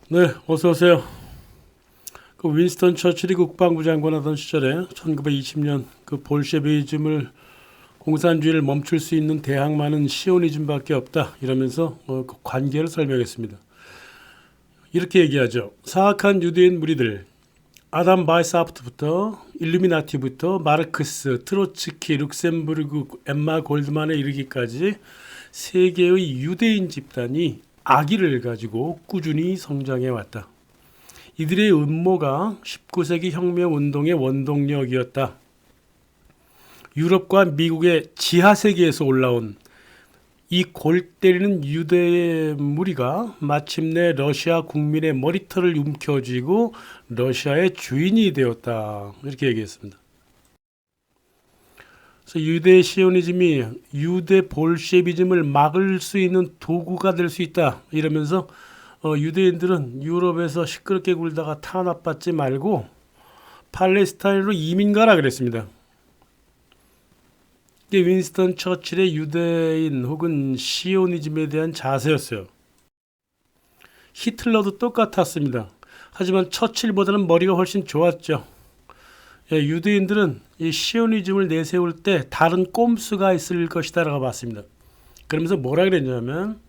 네, 어서 오세요. 그 윈스턴 처칠이 국방부 장관 하던 시절에 1920년 그 볼셰비즘을 공산주의를 멈출 수 있는 대항마는 시오니즘밖에 없다 이러면서 그 관계를 설명했습니다. 이렇게 얘기하죠. 사악한 유대인 무리들 아담 바이사프트부터 일루미나티부터 마르크스, 트로츠키, 룩셈부르크, 엠마 골드만에 이르기까지 세계의 유대인 집단이 악의를 가지고 꾸준히 성장해 왔다. 이들의 음모가 19세기 혁명운동의 원동력이었다. 유럽과 미국의 지하세계에서 올라온 이 골 때리는 유대의 무리가 마침내 러시아 국민의 머리털을 움켜쥐고 러시아의 주인이 되었다. 이렇게 얘기했습니다. 그래서 유대 시오니즘이 유대 볼셰비즘을 막을 수 있는 도구가 될 수 있다. 이러면서 유대인들은 유럽에서 시끄럽게 굴다가 탄압받지 말고 팔레스타인으로 이민 가라 그랬습니다. 이게 윈스턴 처칠의 유대인 혹은 시오니즘에 대한 자세였어요. 히틀러도 똑같았습니다. 하지만 처칠보다는 머리가 훨씬 좋았죠. 유대인들은 이 시오니즘을 내세울 때 다른 꼼수가 있을 것이다라고 봤습니다. 그러면서 뭐라 그랬냐면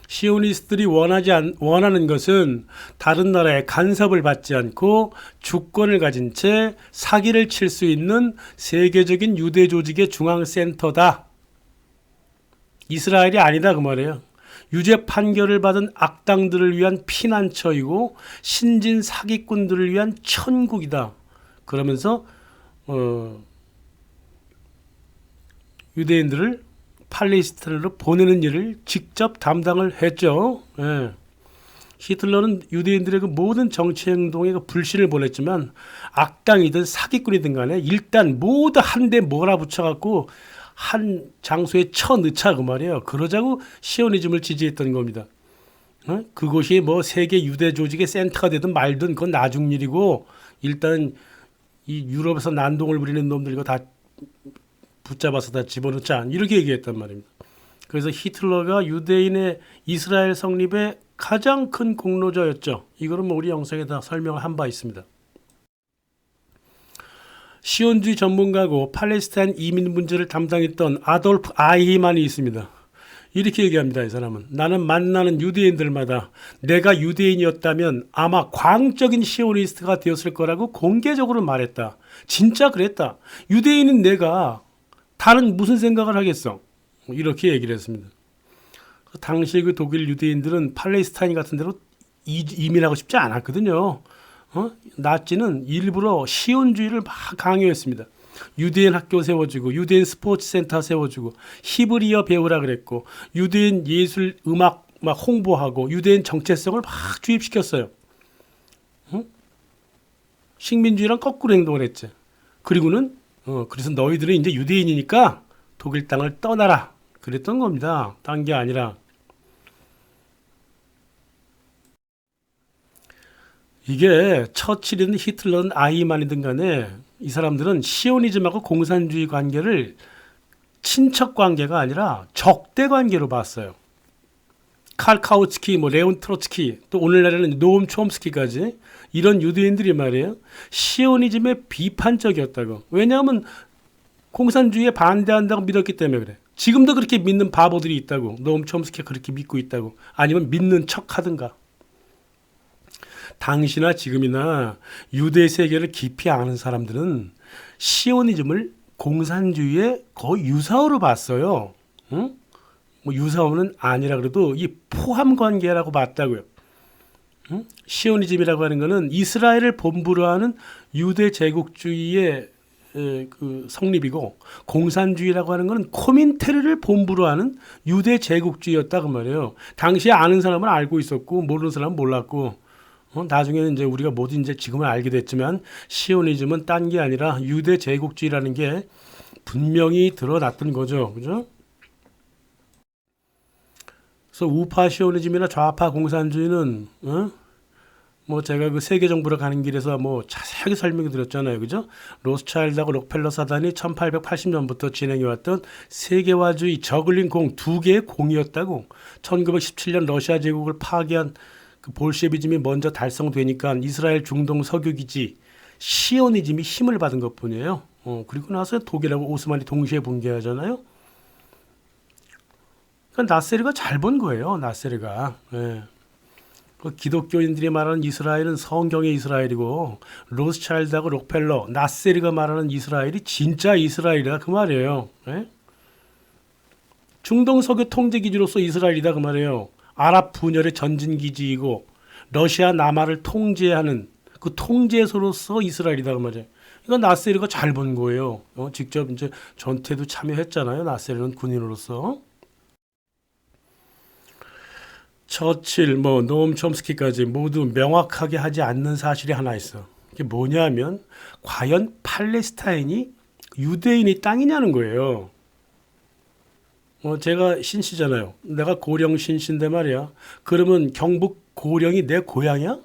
시오니스트들이 원하는 것은 다른 나라의 간섭을 받지 않고 주권을 가진 채 사기를 칠 수 있는 세계적인 유대 조직의 중앙센터다. 이스라엘이 아니다 그 말이에요. 유죄 판결을 받은 악당들을 위한 피난처이고 신진 사기꾼들을 위한 천국이다. 그러면서 유대인들을 팔레스타인으로 보내는 일을 직접 담당을 했죠. 예. 히틀러는 유대인들의 그 모든 정치 행동에 그 불신을 보냈지만 악당이든 사기꾼이든 간에 일단 모두 한 대 몰아붙여갖고 한 장소에 쳐넣자 그 말이에요. 그러자고 시오니즘을 지지했던 겁니다. 그곳이 뭐 세계 유대 조직의 센터가 되든 말든 그건 나중 일이고 일단 이 유럽에서 난동을 부리는 놈들 이거 다 붙잡아서 다 집어넣자 이렇게 얘기했단 말입니다. 그래서 히틀러가 유대인의 이스라엘 성립의 가장 큰 공로자였죠. 이거는 뭐 우리 영상에 다 설명을 한 바 있습니다. 시온주의 전문가고 팔레스타인 이민 문제를 담당했던 아돌프 아이히만이 있습니다. 이렇게 얘기합니다. 이 사람은 나는 만나는 유대인들마다 내가 유대인이었다면 아마 광적인 시오니스트가 되었을 거라고 공개적으로 말했다. 진짜 그랬다. 유대인인 내가 다른 무슨 생각을 하겠어? 이렇게 얘기를 했습니다. 당시 그 독일 유대인들은 팔레스타인 같은 데로 이민하고 싶지 않았거든요. 나치는 일부러 시온주의를 막 강요했습니다. 유대인 학교 세워주고 유대인 스포츠 센터 세워주고 히브리어 배우라 그랬고 유대인 예술 음악 막 홍보하고 유대인 정체성을 막 주입시켰어요. 식민주의랑 거꾸로 행동을 했지. 그리고는 그래서 너희들은 이제 유대인이니까 독일 땅을 떠나라 그랬던 겁니다. 딴 게 아니라 이게 처칠이든 히틀러든 아이만이든 간에 이 사람들은 시오니즘하고 공산주의 관계를 친척 관계가 아니라 적대 관계로 봤어요. 칼 카우츠키, 뭐 레온 트로츠키, 또 오늘날에는 노엄 촘스키까지 이런 유대인들이 말이에요. 시오니즘에 비판적이었다고. 왜냐하면 공산주의에 반대한다고 믿었기 때문에 그래. 지금도 그렇게 믿는 바보들이 있다고. 노엄 촘스키가 그렇게 믿고 있다고. 아니면 믿는 척 하든가. 당시나 지금이나 유대 세계를 깊이 아는 사람들은 시오니즘을 공산주의의 거의 유사어로 봤어요. 응? 뭐 유사어는 아니라 그래도 이 포함 관계라고 봤다고요. 응? 시오니즘이라고 하는 것은 이스라엘을 본부로 하는 유대 제국주의의 그 성립이고 공산주의라고 하는 것은 코민테르를 본부로 하는 유대 제국주의였다 그 말이에요. 당시에 아는 사람은 알고 있었고 모르는 사람은 몰랐고 나중에는 이제 우리가 모두 이제 지금은 알게 됐지만 시오니즘은 딴 게 아니라 유대 제국주의라는 게 분명히 드러났던 거죠. 그죠? 그래서 우파 시오니즘이나 좌파 공산주의는 뭐 제가 그 세계 정부로 가는 길에서 뭐 자세하게 설명해 드렸잖아요. 그죠? 로스차일드하고 록펠러 사단이 1880년부터 진행해 왔던 세계화주의 저글링 공 두 개의 공이었다고. 1917년 러시아 제국을 파괴한 그 볼셰비즘이 먼저 달성되니까 이스라엘 중동 석유기지 시오니즘이 힘을 받은 것뿐이에요. 그리고 나서 독일하고 오스만이 동시에 붕괴하잖아요. 그러니까 나세르가 잘 본 거예요. 나세르가. 예. 그 기독교인들이 말하는 이스라엘은 성경의 이스라엘이고 로스차일드하고 록펠러, 나세르가 말하는 이스라엘이 진짜 이스라엘이다 그 말이에요. 예? 중동 석유 통제 기지로서 이스라엘이다 그 말이에요. 아랍 분열의 전진 기지이고 러시아 남하를 통제하는 그 통제소로서 이스라엘이다 그 말이에요. 이건 나세르가 잘 본 거예요. 직접 이제 전투에도 참여했잖아요. 나세르는 군인으로서. 처칠, 노엄 촘스키까지 모두 명확하게 하지 않는 사실이 하나 있어. 이게 뭐냐면 과연 팔레스타인이 유대인의 땅이냐는 거예요. 제가 신씨잖아요. 내가 고령 신씨인데 말이야. 그러면 경북 고령이 내 고향이야?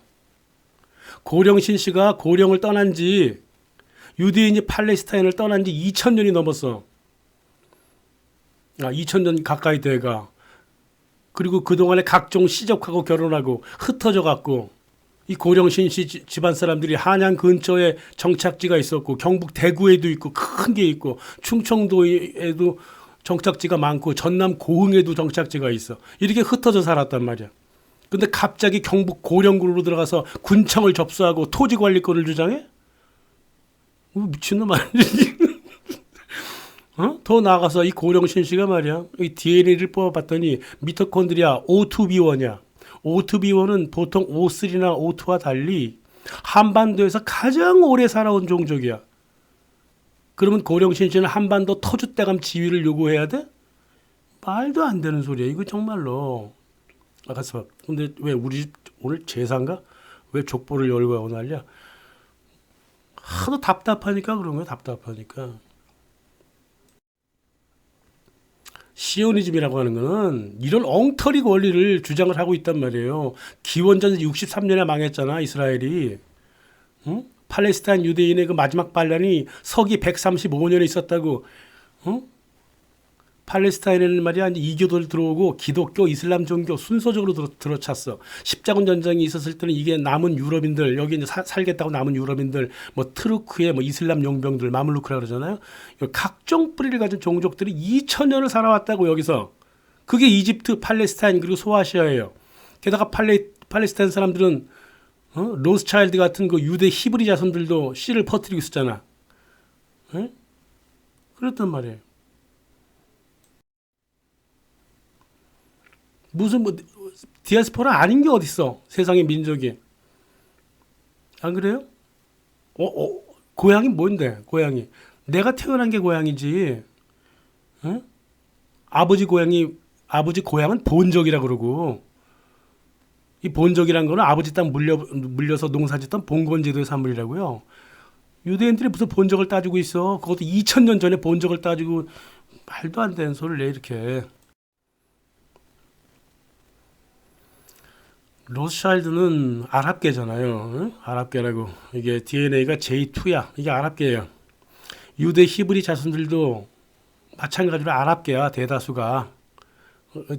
고령 신씨가 고령을 떠난 지 유대인이 팔레스타인을 떠난 지 2000년이 넘었어. 2000년 가까이 돼가. 그리고 그동안에 각종 시족하고 결혼하고 흩어져 갔고 이 고령 신씨 집안 사람들이 한양 근처에 정착지가 있었고 경북 대구에도 있고 큰 게 있고 충청도에도 정착지가 많고 전남 고흥에도 정착지가 있어. 이렇게 흩어져 살았단 말이야. 근데 갑자기 경북 고령군으로 들어가서 군청을 접수하고 토지 관리권을 주장해? 미친놈 아니지? 더 나아가서 이 고령신 씨가 말이야. 이 DNA를 뽑아봤더니 미토콘드리아 O2B1이야. O2B1은 보통 O3나 O2와 달리 한반도에서 가장 오래 살아온 종족이야. 그러면 고령신 씨는 한반도 터줏대감 지위를 요구해야 돼? 말도 안 되는 소리야. 이거 정말로. 아가서 근데 왜 우리 집 오늘 제사인가? 왜 족보를 열고 하고 난리야? 하도 답답하니까 그런 거야. 답답하니까. 시오니즘이라고 하는 거는 이런 엉터리 원리를 주장을 하고 있단 말이에요. 기원전 63년에 망했잖아, 이스라엘이. 응? 팔레스타인 유대인의 그 마지막 반란이 서기 135년에 있었다고. 응? 팔레스타인에는 말이야 이제 이교도를 들어오고 기독교, 이슬람 종교 순서적으로 들어찼어. 십자군 전쟁이 있었을 때는 이게 남은 유럽인들 여기 이제 살겠다고 남은 유럽인들 뭐 트루크의 뭐 이슬람 용병들 마물루크라 그러잖아요. 각종 뿌리를 가진 종족들이 2000년을 살아왔다고 여기서. 그게 이집트, 팔레스타인 그리고 소아시아예요. 게다가 팔레스타인 사람들은 로스차일드 같은 그 유대 히브리 자손들도 씨를 퍼뜨리고 있었잖아. 에? 그랬단 말이에요. 무슨 디아스포라 아닌 게 어딨어. 세상의 민족이. 안 그래요? 고향이 뭔데? 고향이. 내가 태어난 게 고향이지. 어? 아버지 고향은 본적이라 그러고 이 본적이란 거는 아버지 땅 물려서 농사짓던 봉건제도의 산물이라고요. 유대인들이 무슨 본적을 따지고 있어. 그것도 2000년 전에 본적을 따지고 말도 안 되는 소리를 내 이렇게. 로스차일드는 아랍계잖아요. 응? 아랍계라고. 이게 DNA가 J2야. 이게 아랍계예요. 유대 히브리 자손들도 마찬가지로 아랍계야. 대다수가.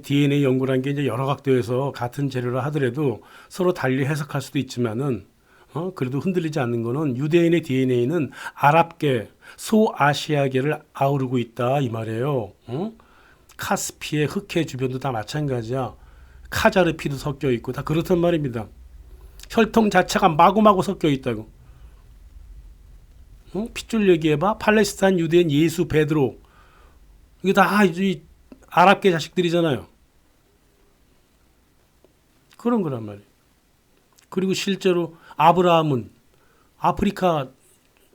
DNA 연구란 게 이제 여러 각도에서 같은 재료를 하더라도 서로 달리 해석할 수도 있지만은 그래도 흔들리지 않는 거는 유대인의 DNA는 아랍계, 소아시아계를 아우르고 있다 이 말이에요. 카스피의 흑해 주변도 다 마찬가지야. 카자르피도 섞여 있고 다 그렇단 말입니다. 혈통 자체가 마구마구 섞여 있다고. 핏줄 얘기해봐. 팔레스타인 유대인 예수 베드로 이게 다 이 아랍계 자식들이잖아요. 그런 거란 말이에요. 그리고 실제로 아브라함은 아프리카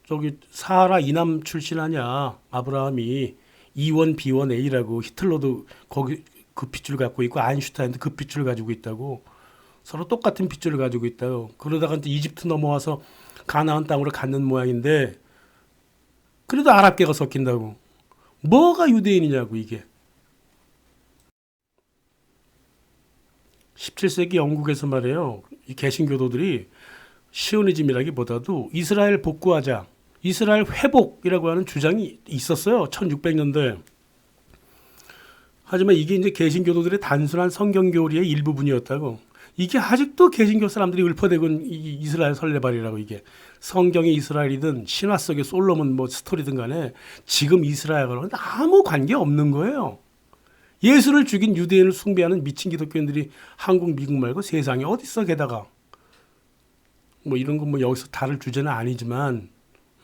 저기 사하라 이남 출신 아니야. 아브라함이 E1, B1, A라고 히틀러도 거기 그 핏줄 갖고 있고 아인슈타인도 그 핏줄을 가지고 있다고. 서로 똑같은 핏줄을 가지고 있다요. 그러다가 이제 이집트 넘어와서 가나안 땅으로 갖는 모양인데 그래도 아랍계가 섞인다고. 뭐가 유대인이냐고 이게. 17세기 영국에서 말이에요. 이 개신교도들이 시오니즘이라기보다도 이스라엘 복구하자, 이스라엘 회복이라고 하는 주장이 있었어요. 1600년대. 하지만 이게 이제 개신교도들의 단순한 성경 교리의 일부분이었다고. 이게 아직도 개신교 사람들이 읊어대고 있는 이 이스라엘 설레발이라고. 이게 성경의 이스라엘이든 신화 속의 솔로몬 뭐 스토리든 간에 지금 이스라엘과는 아무 관계 없는 거예요. 예수를 죽인 유대인을 숭배하는 미친 기독교인들이 한국, 미국 말고 세상에 어디 있어. 게다가 뭐 이런 거 뭐 여기서 다룰 주제는 아니지만,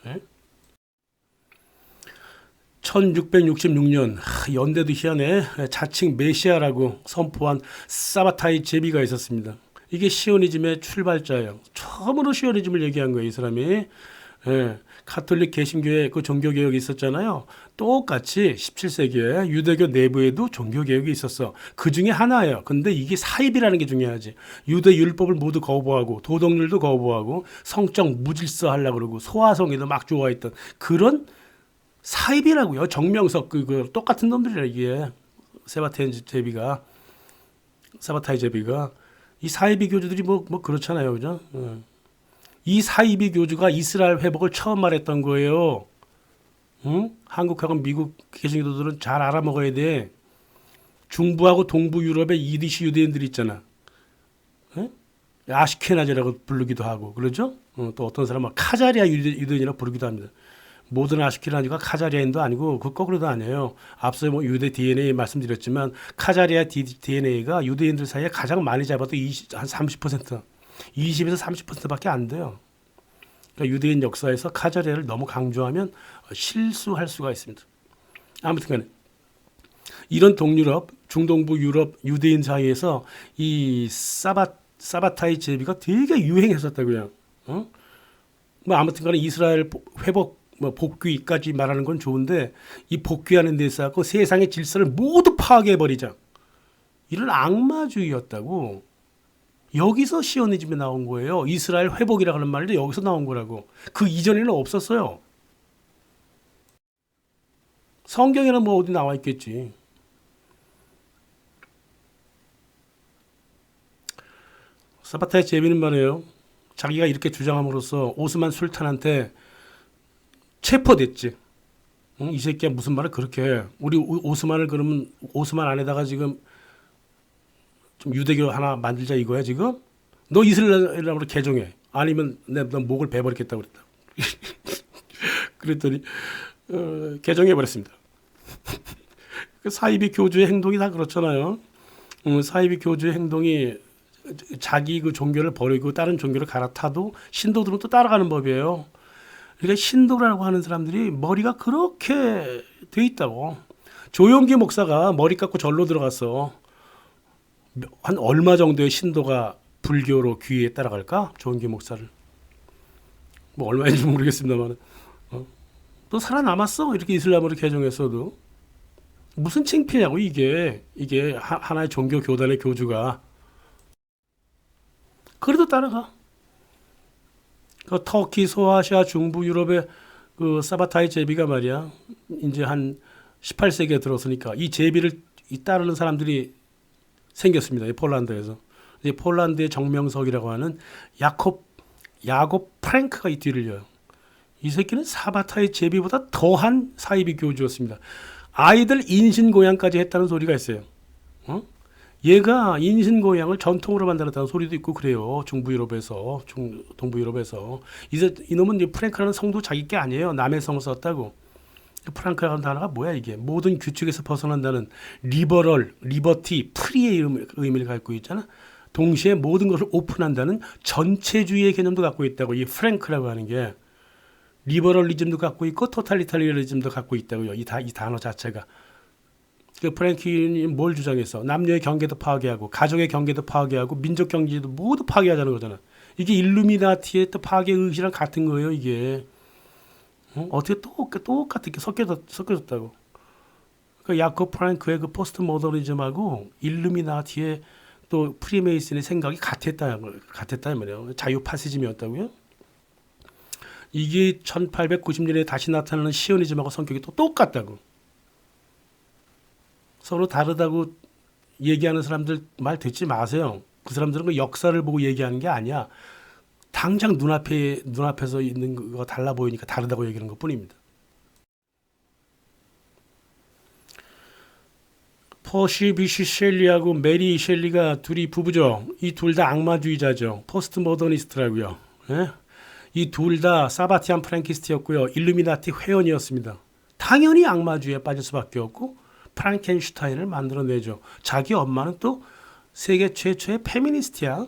예? 1666년 연대도 희한해. 자칭 메시아라고 선포한 사바타이 제비가 있었습니다. 이게 시오니즘의 출발자예요. 처음으로 시오니즘을 얘기한 거예요, 이 사람이. 예, 카톨릭 개신교의 그 종교개혁이 있었잖아요. 똑같이 17세기에 유대교 내부에도 종교개혁이 있었어. 그 중에 하나예요. 근데 이게 사입이라는 게 중요하지. 유대 율법을 모두 거부하고 도덕률도 거부하고 성적 무질서 하려고 그러고 소아성애도 막 좋아했던 그런 사입이라고요. 정명석 그 똑같은 놈들이라. 이게 사바타이 제비가 이 사이비 교주들이 뭐 그렇잖아요, 그죠? 이 사이비 교주가 이스라엘 회복을 처음 말했던 거예요. 응? 한국하고 미국 개신교도들은 잘 알아먹어야 돼. 중부하고 동부 유럽의 이디시 유대인들이 있잖아. 응? 아시케나즈라고 부르기도 하고 그러죠? 또 어떤 사람은 카자리아 유대인이라고 부르기도 합니다. 모든 아시케나즈가 카자리아인도 아니고 그 거꾸로도 아니에요. 앞서 뭐 유대 DNA 말씀드렸지만 카자리아 DNA가 유대인들 사이에 가장 많이 잡아도 한 30%, 20에서 30%밖에 안 돼요. 그러니까 유대인 역사에서 카자리아를 너무 강조하면 실수할 수가 있습니다. 아무튼간에 이런 동유럽, 중동부 유럽 유대인 사이에서 이 사바타이 제비가 되게 유행했었다고요. 뭐 아무튼간에 이스라엘 회복 뭐 복귀까지 말하는 건 좋은데 이 복귀하는 데 있어서 세상의 질서를 모두 파괴해 버리자. 이런 악마주의였다고. 여기서 시오니즘이 나온 거예요. 이스라엘 회복이라고 하는 말도 여기서 나온 거라고. 그 이전에는 없었어요. 성경에는 뭐 어디 나와 있겠지. 사바타의 제비는 말이에요. 자기가 이렇게 주장함으로써 오스만 술탄한테 체포됐지. 응? 이 새끼야 무슨 말을 그렇게 해. 우리 오스만을 그러면 오스만 안에다가 지금 좀 유대교 하나 만들자 이거야 지금? 너 이슬람으로 개종해. 아니면 너 목을 베버리겠다 그랬다. 그랬더니 개종해 버렸습니다. 사이비 교주의 행동이 다 그렇잖아요. 사이비 교주의 행동이 자기 그 종교를 버리고 다른 종교를 갈아타도 신도들은 또 따라가는 법이에요. 그러니까 신도라고 하는 사람들이 머리가 그렇게 돼 있다고. 조용기 목사가 머리 깎고 절로 들어갔어. 한 얼마 정도의 신도가 불교로 귀에 따라갈까? 조용기 목사를. 뭐 얼마인지 모르겠습니다만. 또 살아남았어. 이렇게 이슬람으로 개종했어도. 무슨 창피냐고 이게 하나의 종교 교단의 교주가. 그래도 따라가. 그 터키, 소아시아, 중부 유럽의 그 사바타이 제비가 말이야. 이제 한 18세기에 들어서니까 이 제비를 따르는 사람들이 생겼습니다. 이 폴란드에서. 이 폴란드의 정명석이라고 하는 야곱 프랭크가 이 뒤를 이어요. 이 새끼는 사바타이 제비보다 더한 사이비 교주였습니다. 아이들 인신고양까지 했다는 소리가 있어요. 얘가 인신고양을 전통으로 만들었다는 소리도 있고 그래요. 중부 유럽에서, 동부 유럽에서. 이제 이놈은 이제 프랭크라는 성도 자기 게 아니에요. 남의 성을 썼다고. 프랑크라는 단어가 뭐야 이게? 모든 규칙에서 벗어난다는 리버럴, 리버티, 프리의 의미를 갖고 있잖아. 동시에 모든 것을 오픈한다는 전체주의의 개념도 갖고 있다고. 이 프랭크라고 하는 게 리버럴리즘도 갖고 있고 토탈리타리즘도 갖고 있다고요. 이 단어 자체가. 그 프랭키는 뭘 주장했어? 남녀의 경계도 파괴하고 가족의 경계도 파괴하고 민족 경제도 모두 파괴하자는 거잖아. 이게 일루미나티의 또 파괴 의지랑 같은 거예요. 이게 어떻게 똑같게 섞여졌다고. 그 야코브 프랑크의 그 포스트 모더니즘하고 일루미나티의 또 프리메이슨의 생각이 같았다 말이에요. 자유 파시즘이었다고요. 이게 1890년에 다시 나타나는 시오니즘하고 성격이 또 똑같다고. 서로 다르다고 얘기하는 사람들 말 듣지 마세요. 그 사람들은 그 역사를 보고 얘기하는 게 아니야. 당장 눈앞에서 있는 거가 달라 보이니까 다르다고 얘기하는 것뿐입니다. 퍼시 비시 셸리하고 메리 셸리가 둘이 부부죠. 이 둘 다 악마주의자죠. 포스트 모더니스트라고요. 예? 이 둘 다 사바티안 프랑키스트였고요. 일루미나티 회원이었습니다. 당연히 악마주의에 빠질 수밖에 없고 프랑켄슈타인을 만들어내죠. 자기 엄마는 또 세계 최초의 페미니스트야.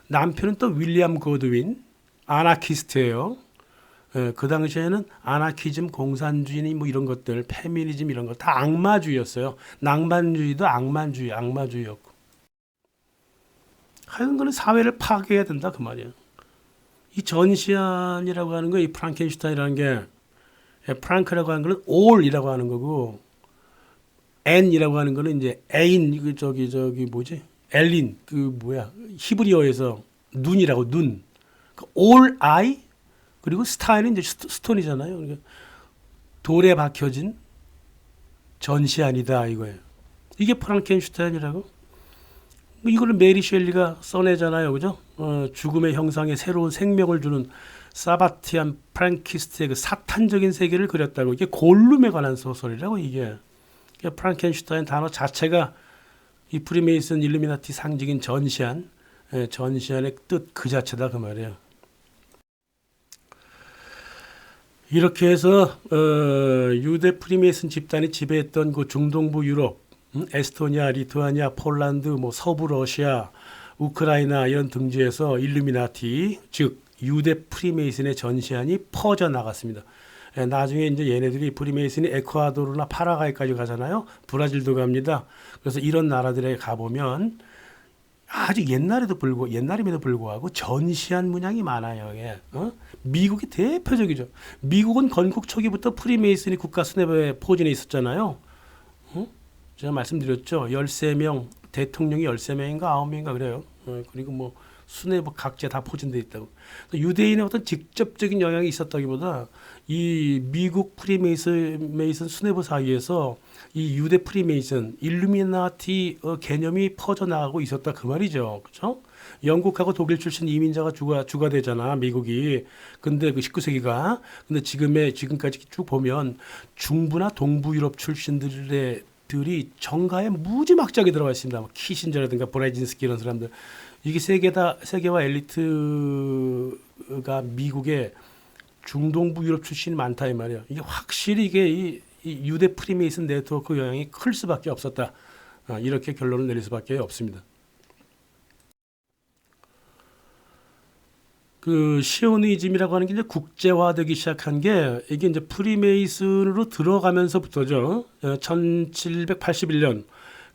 남편은 또 윌리엄 고드윈 아나키스트예요. 예, 그 당시에는 아나키즘, 공산주의 뭐 이런 것들, 페미니즘 이런 거 다 악마주의였어요. 낭만주의도 악마주의였고. 하여간 그는 사회를 파괴해야 된다 그 말이에요. 이 전시안이라고 하는 거, 이 프랑켄슈타인이라는 게 프랑크라고 하는 거는 all이라고 하는 거고, N이라고 하는 거는 이제 애인 그 저기 뭐지? 엘린 그 뭐야? 히브리어에서 눈이라고 눈. 그 all I 그리고 스타일은 이제 스톤이잖아요. 그러니까 돌에 박혀진 전시안이다 이거예요. 이게 프랑켄슈타인이라고? 이거를 메리 셸리가 써내잖아요, 그죠? 죽음의 형상에 새로운 생명을 주는 사바티안 프랑키스트의 그 사탄적인 세계를 그렸다고. 이게 골룸에 관한 소설이라고 이게. 프랑켄슈타인 단어 자체가 이 프리메이슨 일루미나티 상징인 전시안, 전시안의 뜻 그 자체다 그 말이에요. 이렇게 해서 유대 프리메이슨 집단이 지배했던 그 중동부 유럽, 에스토니아, 리투아니아, 폴란드, 뭐 서부 러시아, 우크라이나 이런 등지에서 일루미나티, 즉 유대 프리메이슨의 전시안이 퍼져 나갔습니다. 나중에 이제 얘네들이 프리메이슨이 에콰도르나 파라과이까지 가잖아요. 브라질도 갑니다. 그래서 이런 나라들에 가보면 아주 옛날임에도 불구하고 전시안 문양이 많아요. 예. 미국이 대표적이죠. 미국은 건국 초기부터 프리메이슨이 국가 수뇌부에 포진해 있었잖아요. 제가 말씀드렸죠. 13명, 대통령이 13명인가 9명인가 그래요. 그리고 뭐 수뇌부 각재 다 포진돼 있다고. 유대인의 어떤 직접적인 영향이 있었다기보다 이 미국 프리메이슨 수뇌부 사이에서 이 유대 프리메이슨 일루미나티 개념이 퍼져나가고 있었다 그 말이죠. 그렇죠? 영국하고 독일 출신 이민자가 주가 되잖아 미국이. 근데 그 19세기가 근데 지금까지 쭉 보면 중부나 동부 유럽 출신들이 정가에 무지막지하게 들어가 있습니다. 뭐 키신저라든가 브레진스키 이런 사람들. 이게 세계화 엘리트가 미국에 중동부 유럽 출신이 많다 이 말이에요. 이게 확실히 이 유대 프리메이슨 네트워크 영향이 클 수밖에 없었다. 이렇게 결론을 내릴 수밖에 없습니다. 그 시오니즘이라고 하는 게 이제 국제화되기 시작한 게 이게 이제 프리메이슨으로 들어가면서부터죠. 1781년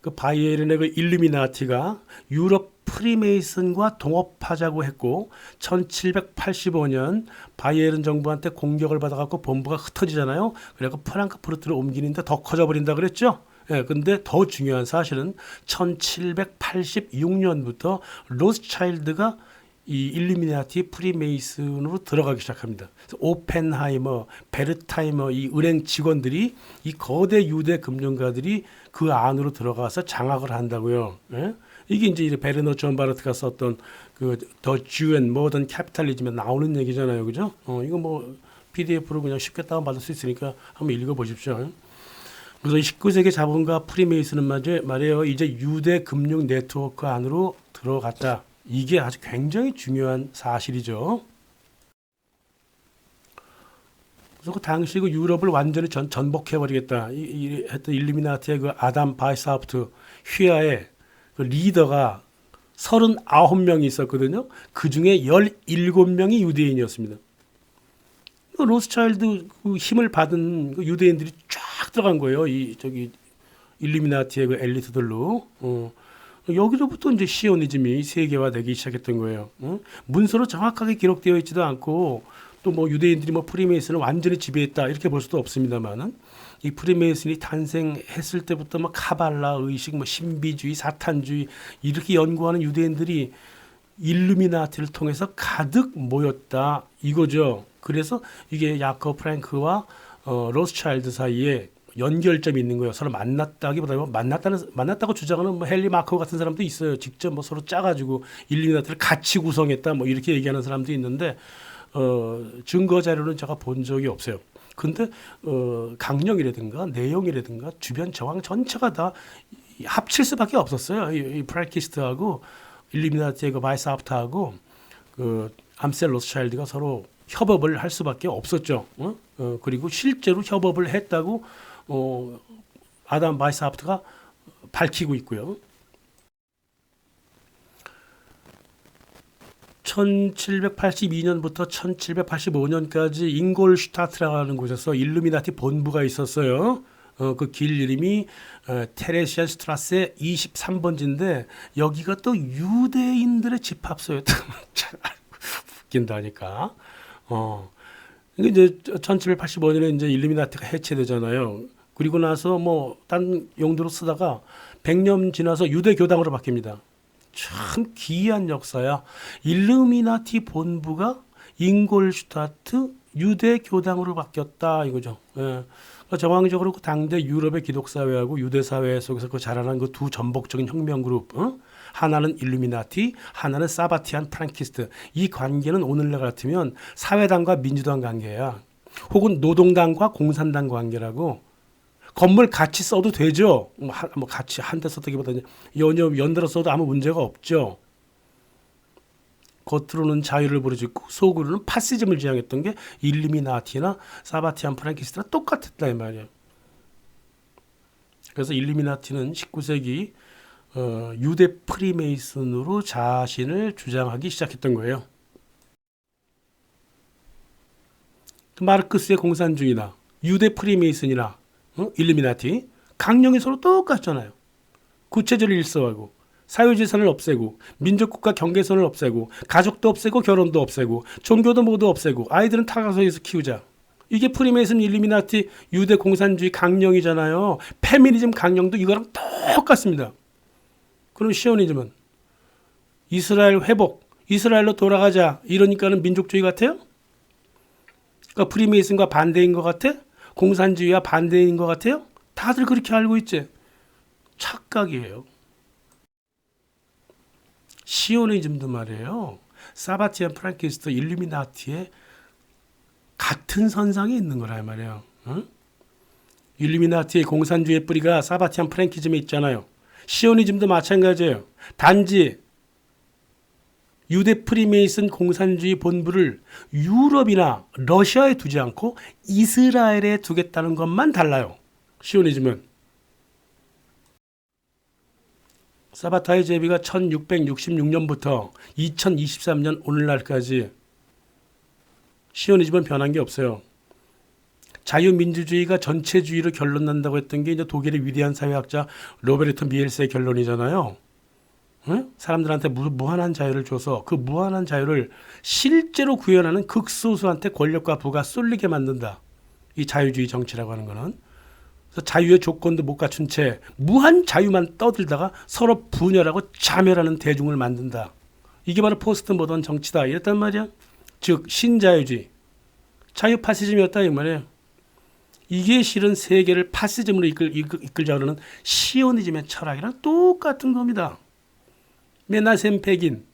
그 바이에른의 그 일루미나티가 유럽 프리메이슨과 동업하자고 했고 1785년 바이에른 정부한테 공격을 받아갖고 본부가 흩어지잖아요. 그래서 프랑크푸르트로 옮기는데 더 커져버린다 그랬죠. 예, 근데 더 중요한 사실은 1786년부터 로스차일드가 이 일루미나티 프리메이슨으로 들어가기 시작합니다. 오펜하이머, 베르타이머 이 은행 직원들이 이 거대 유대 금융가들이 그 안으로 들어가서 장악을 한다고요. 예? 이게 이제 베르너 존 바르트가 썼던 그 The Jew and Modern Capitalism에 나오는 얘기잖아요, 그죠? 이거 뭐 PDF로 그냥 쉽게 다운받을 수 있으니까 한번 읽어보십시오. 그래서 19세기 자본가 프리메이슨은 말이에요. 이제 유대 금융 네트워크 안으로 들어갔다. 이게 아주 굉장히 중요한 사실이죠. 그래서 그 당시 그 유럽을 완전히 전복해버리겠다. 했던 일루미나티의 그 아담 바이사프트 휘하에 그 리더가 39명이 있었거든요. 그 중에 17명이 유대인이었습니다. 로스차일드 그 힘을 받은 그 유대인들이 쫙 들어간 거예요. 일루미나티의 그 엘리트들로. 여기서부터 이제 시오니즘이 세계화되기 시작했던 거예요. 문서로 정확하게 기록되어 있지도 않고 또 뭐 유대인들이 뭐 프리메이슨을 완전히 지배했다 이렇게 볼 수도 없습니다만은 이 프리메이슨이 탄생했을 때부터 뭐 카발라 의식, 뭐 신비주의, 사탄주의 이렇게 연구하는 유대인들이 일루미나티를 통해서 가득 모였다 이거죠. 그래서 이게 야커 프랭크와 로스차일드 사이에 연결점이 있는 거예요. 서로 만났다기보다 만났다고 주장하는 뭐 헨리 마커 같은 사람도 있어요. 직접 뭐 서로 짜가지고 일루미나티를 같이 구성했다 뭐 이렇게 얘기하는 사람도 있는데 증거 자료는 제가 본 적이 없어요. 근데 강령이라든가 내용이라든가 주변 정황 전체가 다 합칠 수밖에 없었어요. 이 프랑키스트하고 일루미나티의 그 바이사프트하고 그 암셀 로스차일드가 서로 협업을 할 수밖에 없었죠. 그리고 실제로 협업을 했다고 아담 바이사프트가 밝히고 있고요. 1782년부터 1785년까지 잉골슈타트라고 하는 곳에서 일루미나티 본부가 있었어요. 그 길 이름이 테레시안 스트라세 23번지인데 여기가 또 유대인들의 집합소였다. 웃긴다니까. 이제 1785년에 이제 일루미나티가 해체되잖아요. 그리고 나서 뭐 딴 용도로 쓰다가 100년 지나서 유대 교당으로 바뀝니다. 참 기이한 역사야. 일루미나티 본부가 잉골슈타트 유대 교당으로 바뀌었다 이거죠. 예. 그러니까 정황적으로 그 당대 유럽의 기독 사회하고 유대 사회 속에서 그 자라난 그 두 전복적인 혁명 그룹, 하나는 일루미나티, 하나는 사바티안 프랑키스트. 이 관계는 오늘날 같으면 사회당과 민주당 관계야. 혹은 노동당과 공산당 관계라고. 건물 같이 써도 되죠. 뭐 같이 한 대 썼다기보다는 연달아 써도 아무 문제가 없죠. 겉으로는 자유를 부르짖고 속으로는 파시즘을 지향했던 게 일루미나티나 사바티안 프랑키스트랑 똑같았다 이 말이에요. 그래서 일루미나티는 19세기 유대 프리메이슨으로 자신을 주장하기 시작했던 거예요. 마르크스의 공산주의나 유대 프리메이슨이나 일루미나티 강령이 서로 똑같잖아요. 구체적으로 일서하고 사유재산을 없애고 민족국가 경계선을 없애고 가족도 없애고 결혼도 없애고 종교도 모두 없애고 아이들은 타가서에서 키우자. 이게 프리메이슨 일루미나티 유대 공산주의 강령이잖아요. 페미니즘 강령도 이거랑 똑같습니다. 그럼 시오니즘은 이스라엘 회복, 이스라엘로 돌아가자 이러니까는 민족주의 같아요? 그러니까 프리메이슨과 반대인 것 같아? 공산주의와 반대인 것 같아요? 다들 그렇게 알고 있지. 착각이에요. 시오니즘도 말이에요. 사바티안 프랑키스트 일루미나티의 같은 선상에 있는 거라 말이에요. 일루미나티의 공산주의 뿌리가 사바티안 프랑키즘에 있잖아요. 시오니즘도 마찬가지예요. 단지 유대 프리메이슨 공산주의 본부를 유럽이나 러시아에 두지 않고 이스라엘에 두겠다는 것만 달라요. 시오니즘은. 사바타의 제비가 1666년부터 2023년 오늘날까지 시오니즘은 변한 게 없어요. 자유민주주의가 전체주의로 결론난다고 했던 게 이제 독일의 위대한 사회학자 로베르토 미엘스의 결론이잖아요. 응? 사람들한테 무한한 자유를 줘서 그 무한한 자유를 실제로 구현하는 극소수한테 권력과 부가 쏠리게 만든다. 이 자유주의 정치라고 하는 거는. 그래서 자유의 조건도 못 갖춘 채 무한 자유만 떠들다가 서로 분열하고 자멸하는 대중을 만든다. 이게 바로 포스트 모던 정치다. 이랬단 말이야. 즉 신자유주의. 자유 파시즘이었다 이 말이에요. 이게 실은 세계를 파시즘으로 이끌자 하는 시오니즘의 철학이랑 똑같은 겁니다. 메나셈 베긴,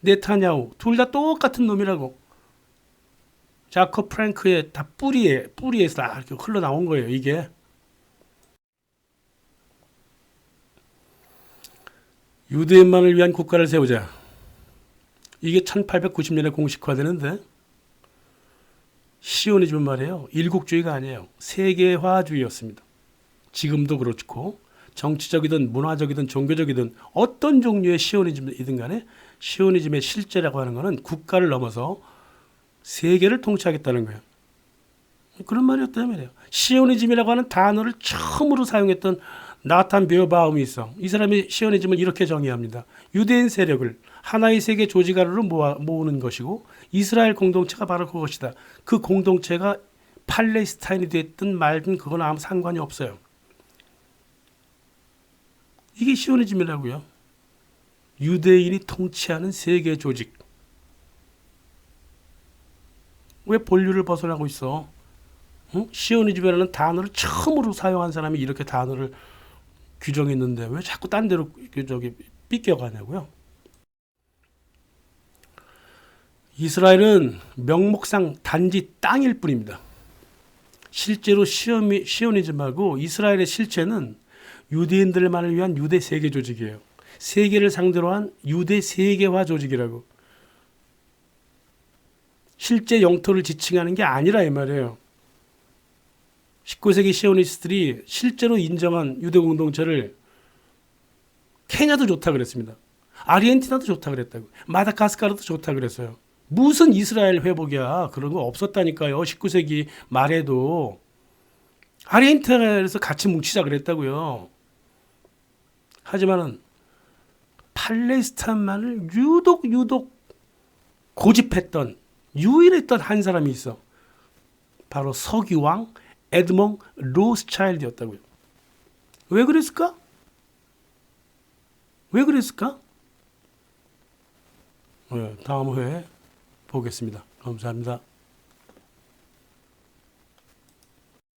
네타냐후 둘 다 똑같은 놈이라고. 자커 프랭크의 다 뿌리에서 이렇게 흘러나온 거예요. 이게. 유대인만을 위한 국가를 세우자. 이게 1890년에 공식화되는데 시오니즘은 말이에요. 일국주의가 아니에요. 세계화주의였습니다. 지금도 그렇고 정치적이든 문화적이든 종교적이든 어떤 종류의 시오니즘이든 간에 시오니즘의 실제라고 하는 것은 국가를 넘어서 세계를 통치하겠다는 거예요. 그런 말이었단 말이에요. 시오니즘이라고 하는 단어를 처음으로 사용했던 나탄 베어바움이 있어. 이 사람이 시오니즘을 이렇게 정의합니다. 유대인 세력을 하나의 세계 조직아래로 모으는 것이고 이스라엘 공동체가 바로 그것이다. 그 공동체가 팔레스타인이 됐든 말든 그건 아무 상관이 없어요. 이게 시오니즘이라고요. 유대인이 통치하는 세계 조직. 왜 본류를 벗어나고 있어? 응? 시오니즘이라는 단어를 처음으로 사용한 사람이 이렇게 단어를 규정했는데 왜 자꾸 딴 데로 삐껴가냐고요. 이스라엘은 명목상 단지 땅일 뿐입니다. 실제로 시오니즘하고 이스라엘의 실체는 유대인들만을 위한 유대 세계 조직이에요. 세계를 상대로 한 유대 세계화 조직이라고. 실제 영토를 지칭하는 게 아니라 이 말이에요. 19세기 시오니스트들이 실제로 인정한 유대 공동체를 케냐도 좋다 그랬습니다. 아르헨티나도 좋다 그랬다고. 마다가스카르도 좋다 그랬어요. 무슨 이스라엘 회복이야. 그런 거 없었다니까요. 19세기 말에도. 아르헨티나에서 같이 뭉치자 그랬다고요. 하지만은 팔레스타인만을 유독 고집했던 유일했던 한 사람이 있어. 바로 서기왕 에드몽 로스차일드였다고요. 왜 그랬을까? 왜 그랬을까? 다음 회에 보겠습니다. 감사합니다.